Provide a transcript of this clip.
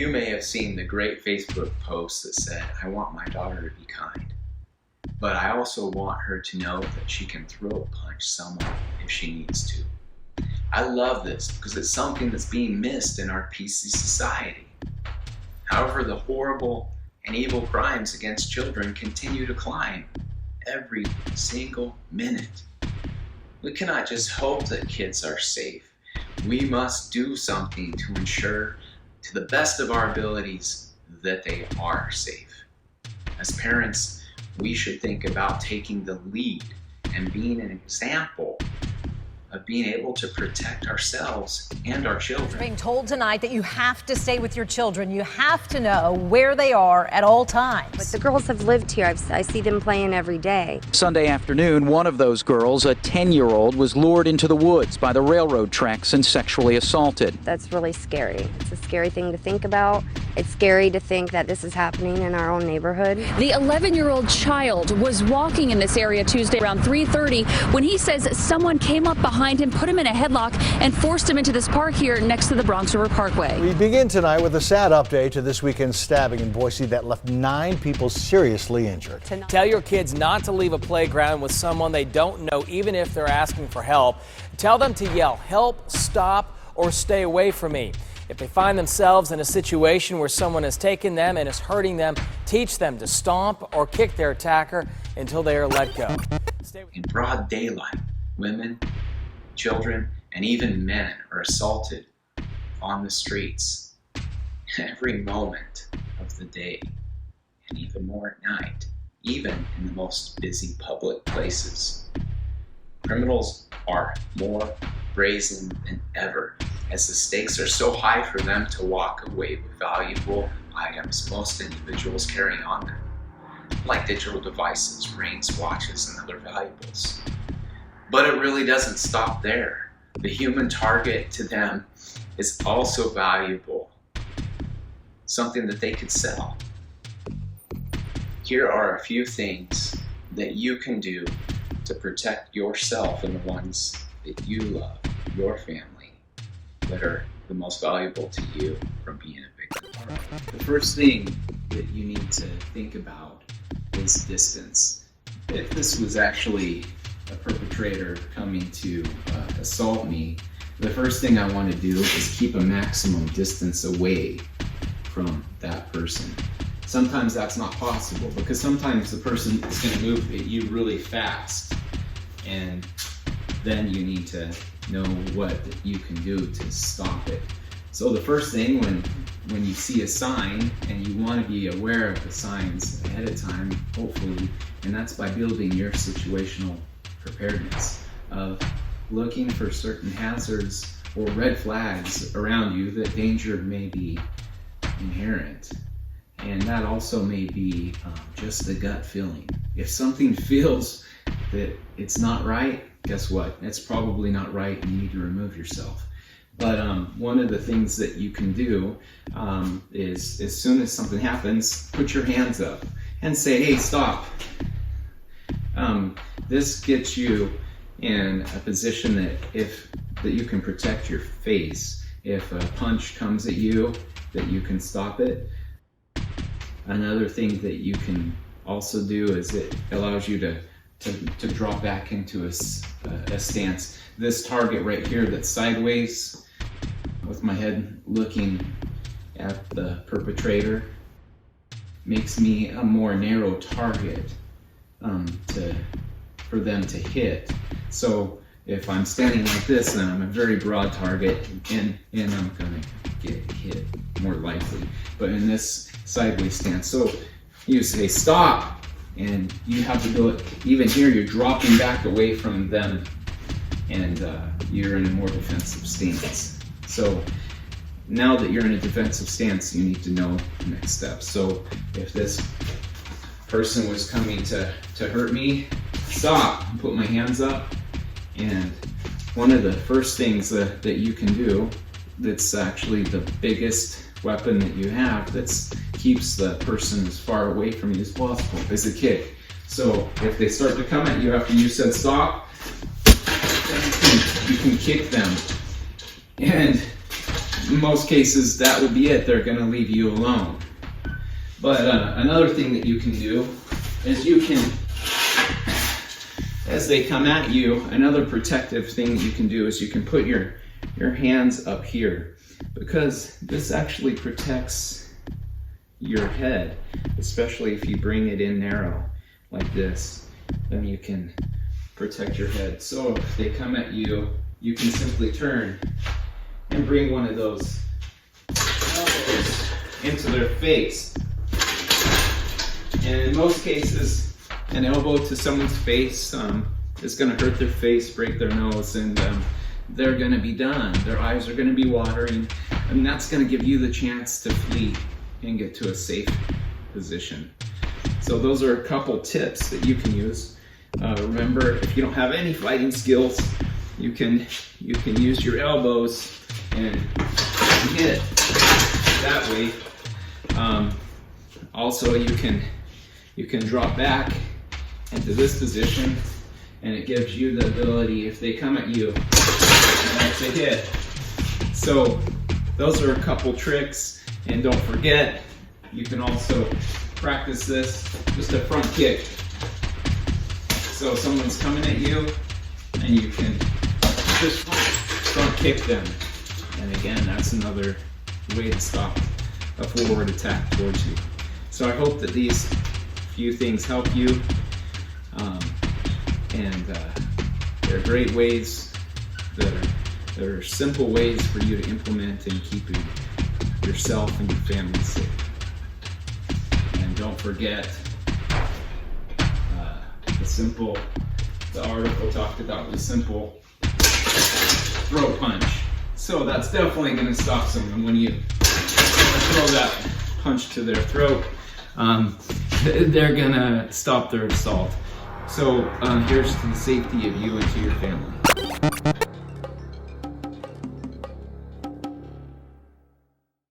You may have seen the great Facebook post that said, "I want my daughter to be kind, but I also want her to know that she can throat punch someone if she needs to." I love this because it's something that's being missed in our PC society. However, the horrible and evil crimes against children continue to climb every single minute. We cannot just hope that kids are safe. We must do something to ensure, to the best of our abilities, that they are safe. As parents, we should think about taking the lead and being an example of being able to protect ourselves and our children. You're being told tonight that you have to stay with your children. You have to know where they are at all times. But the girls have lived here. I see them playing every day. Sunday afternoon, one of those girls, a 10-year-old, was lured into the woods by the railroad tracks and sexually assaulted. That's really scary. It's a scary thing to think about. It's scary to think that this is happening in our own neighborhood. The 11-year-old child was walking in this area Tuesday around 3:30 when he says someone came up behind him, put him in a headlock, and forced him into this park here next to the Bronx River Parkway. We begin tonight with a sad update to this weekend's stabbing in Boise that left 9 people seriously injured. Tell your kids not to leave a playground with someone they don't know, even if they're asking for help. Tell them to yell, "Help, stop, or stay away from me." If they find themselves in a situation where someone has taken them and is hurting them, teach them to stomp or kick their attacker until they are let go. In broad daylight, women, children, and even men are assaulted on the streets every moment of the day, and even more at night, even in the most busy public places. Criminals are more brazen than ever, as the stakes are so high for them to walk away with valuable items most individuals carry on them, like digital devices, rings, watches, and other valuables. But it really doesn't stop there. The human target to them is also valuable, something that they could sell. Here are a few things that you can do to protect yourself and the ones that you love, your family, that are the most valuable to you from being a victim. The first thing that you need to think about is distance. If this was actually a perpetrator coming to assault me, the first thing I want to do is keep a maximum distance away from that person. Sometimes that's not possible because sometimes the person is going to move at you really fast, and then you need to know what you can do to stop it. So the first thing when you see a sign, and you want to be aware of the signs ahead of time, hopefully, and that's by building your situational preparedness of looking for certain hazards or red flags around you that danger may be inherent. And that also may be just the gut feeling. If something feels that it's not right, guess what? It's probably not right and you need to remove yourself. But one of the things that you can do is as soon as something happens, put your hands up and say, "Hey, stop." This gets you in a position that you can protect your face. If a punch comes at you, that you can stop it. Another thing that you can also do is it allows you to draw back into a stance. This target right here that's sideways with my head looking at the perpetrator makes me a more narrow target for them to hit. So if I'm standing like this, then I'm a very broad target and I'm gonna get hit more likely. But in this sideways stance, so you say stop, and you have to do it. Even here, you're dropping back away from them, and you're in a more defensive stance. So now that you're in a defensive stance, you need to know the next steps. So if this person was coming to hurt me, stop, put my hands up. And one of the first things that you can do, that's actually the biggest weapon that you have, that keeps the person as far away from you as possible, is a kick. So if they start to come at you after you said stop, you can kick them. And in most cases, that will be it. They're going to leave you alone. But another thing that you can do is you can, as they come at you, another protective thing that you can do is you can put your hands up here, because this actually protects your head, especially if you bring it in narrow like this, then you can protect your head. So if they come at you, you can simply turn and bring one of those elbows into their face. And in most cases, an elbow to someone's face is going to hurt their face, break their nose, and they're going to be done. Their eyes are going to be watering, and that's going to give you the chance to flee and get to a safe position. So those are a couple tips that you can use. Remember, if you don't have any fighting skills, you can use your elbows and hit that way. Also, you can drop back into this position, and it gives you the ability, if they come at you, that's a hit. So those are a couple tricks, and don't forget, you can also practice this, just a front kick. So someone's coming at you, and you can just front kick them. And again, that's another way to stop a forward attack towards you. So I hope that these few things help you, and they're great ways, they're simple ways for you to implement in keeping yourself and your family safe. And don't forget, the article talked about the simple throat punch. So that's definitely going to stop someone when you throw that punch to their throat. They're going to stop their assault. So here's to the safety of you and to your family.